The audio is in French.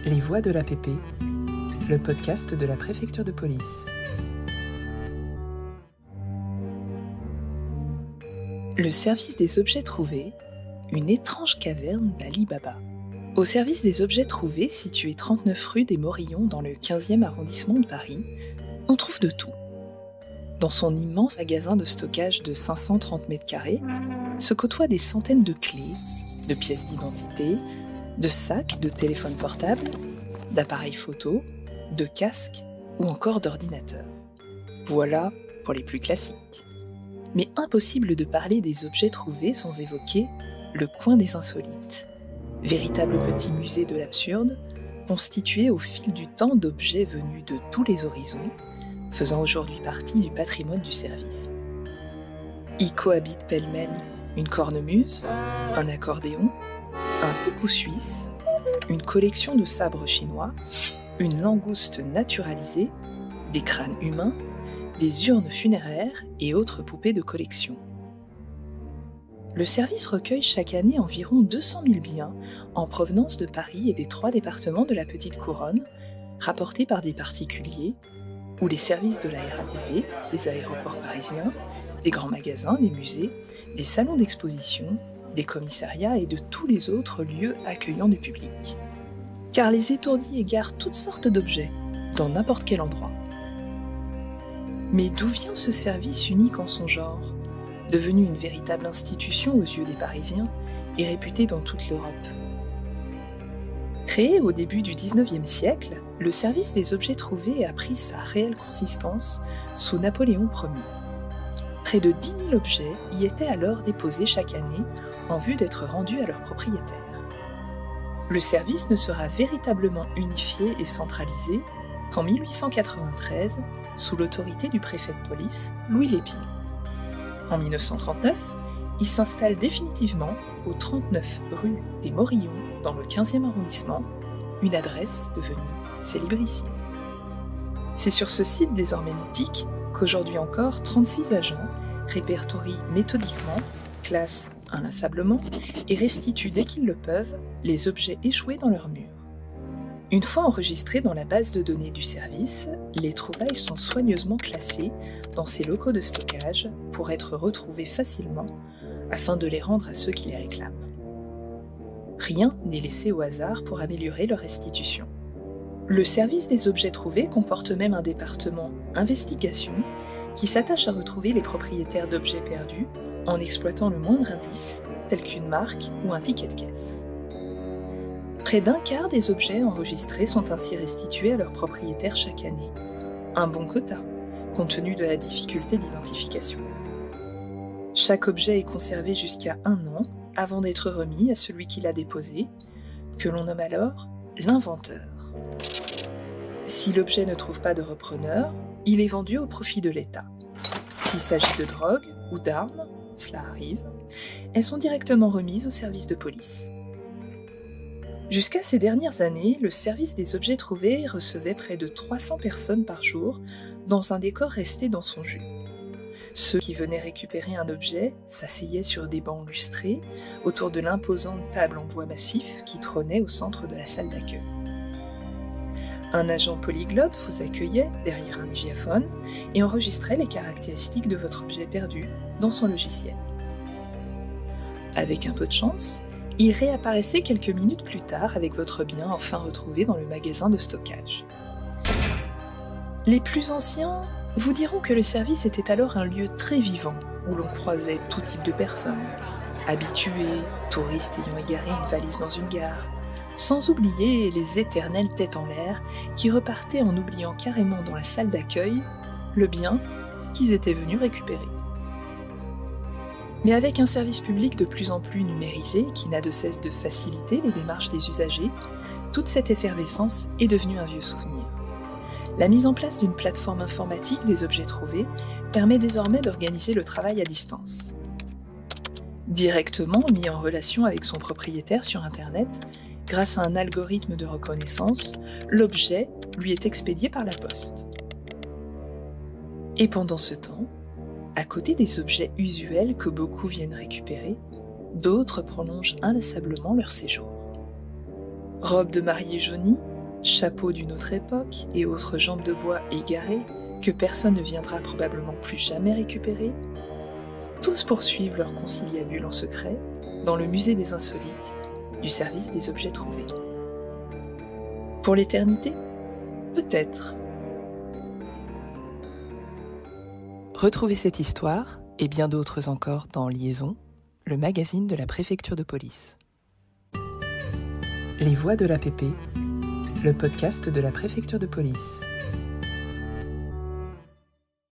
Les Voix de l'APP, le podcast de la préfecture de police. Le service des objets trouvés, une étrange caverne d'Ali Baba. Au service des objets trouvés, situé 39 rue des Morillons dans le 15e arrondissement de Paris, on trouve de tout. Dans son immense magasin de stockage de 530 mètres carrés, se côtoient des centaines de clés, de pièces d'identité, de sacs de téléphones portables, d'appareils photo, de casques ou encore d'ordinateurs. Voilà pour les plus classiques. Mais impossible de parler des objets trouvés sans évoquer le coin des insolites. Véritable petit musée de l'absurde, constitué au fil du temps d'objets venus de tous les horizons, faisant aujourd'hui partie du patrimoine du service. Y cohabitent pêle-mêle une cornemuse, un accordéon, un coucou suisse, une collection de sabres chinois, une langouste naturalisée, des crânes humains, des urnes funéraires et autres poupées de collection. Le service recueille chaque année environ 200 000 biens en provenance de Paris et des 3 départements de la Petite Couronne, rapportés par des particuliers, ou les services de la RATP, des aéroports parisiens, des grands magasins, des musées, des salons d'exposition, des commissariats et de tous les autres lieux accueillant du public. Car les étourdis égarent toutes sortes d'objets, dans n'importe quel endroit. Mais d'où vient ce service unique en son genre, devenu une véritable institution aux yeux des Parisiens et réputé dans toute l'Europe? Créé au début du XIXe siècle, le service des objets trouvés a pris sa réelle consistance sous Napoléon Ier. Près de 10 000 objets y étaient alors déposés chaque année en vue d'être rendus à leurs propriétaires. Le service ne sera véritablement unifié et centralisé qu'en 1893, sous l'autorité du préfet de police, Louis Lépine. En 1939, il s'installe définitivement au 39 rue des Morillons, dans le 15e arrondissement, une adresse devenue célébrissime. C'est sur ce site désormais mythique qu'aujourd'hui encore 36 agents répertorient méthodiquement, classent inlassablement et restituent dès qu'ils le peuvent les objets échoués dans leurs murs. Une fois enregistrés dans la base de données du service, les trouvailles sont soigneusement classées dans ces locaux de stockage pour être retrouvées facilement afin de les rendre à ceux qui les réclament. Rien n'est laissé au hasard pour améliorer leur restitution. Le service des objets trouvés comporte même un département investigation qui s'attache à retrouver les propriétaires d'objets perdus en exploitant le moindre indice, tel qu'une marque ou un ticket de caisse. Près d'un quart des objets enregistrés sont ainsi restitués à leurs propriétaires chaque année. Un bon quota, compte tenu de la difficulté d'identification. Chaque objet est conservé jusqu'à 1 an avant d'être remis à celui qui l'a déposé, que l'on nomme alors l'inventeur. Si l'objet ne trouve pas de repreneur, il est vendu au profit de l'État. S'il s'agit de drogue ou d'armes, cela arrive, elles sont directement remises au service de police. Jusqu'à ces dernières années, le service des objets trouvés recevait près de 300 personnes par jour dans un décor resté dans son jus. Ceux qui venaient récupérer un objet s'asseyaient sur des bancs lustrés autour de l'imposante table en bois massif qui trônait au centre de la salle d'accueil. Un agent polyglotte vous accueillait derrière un digiaphone et enregistrait les caractéristiques de votre objet perdu dans son logiciel. Avec un peu de chance, il réapparaissait quelques minutes plus tard avec votre bien enfin retrouvé dans le magasin de stockage. Les plus anciens vous diront que le service était alors un lieu très vivant où l'on croisait tout type de personnes, habitués, touristes ayant égaré une valise dans une gare, sans oublier les éternelles têtes en l'air qui repartaient en oubliant carrément dans la salle d'accueil le bien qu'ils étaient venus récupérer. Mais avec un service public de plus en plus numérisé qui n'a de cesse de faciliter les démarches des usagers, toute cette effervescence est devenue un vieux souvenir. La mise en place d'une plateforme informatique des objets trouvés permet désormais d'organiser le travail à distance. Directement mis en relation avec son propriétaire sur Internet, grâce à un algorithme de reconnaissance, l'objet lui est expédié par la poste. Et pendant ce temps, à côté des objets usuels que beaucoup viennent récupérer, d'autres prolongent inlassablement leur séjour. Robe de mariée jaunie, chapeau d'une autre époque et autres jambes de bois égarées que personne ne viendra probablement plus jamais récupérer, tous poursuivent leur conciliabule en secret dans le musée des insolites du service des objets trouvés. Pour l'éternité ? Peut-être. Retrouvez cette histoire et bien d'autres encore dans Liaison, le magazine de la préfecture de police. Les Voix de l'APP, le podcast de la préfecture de police.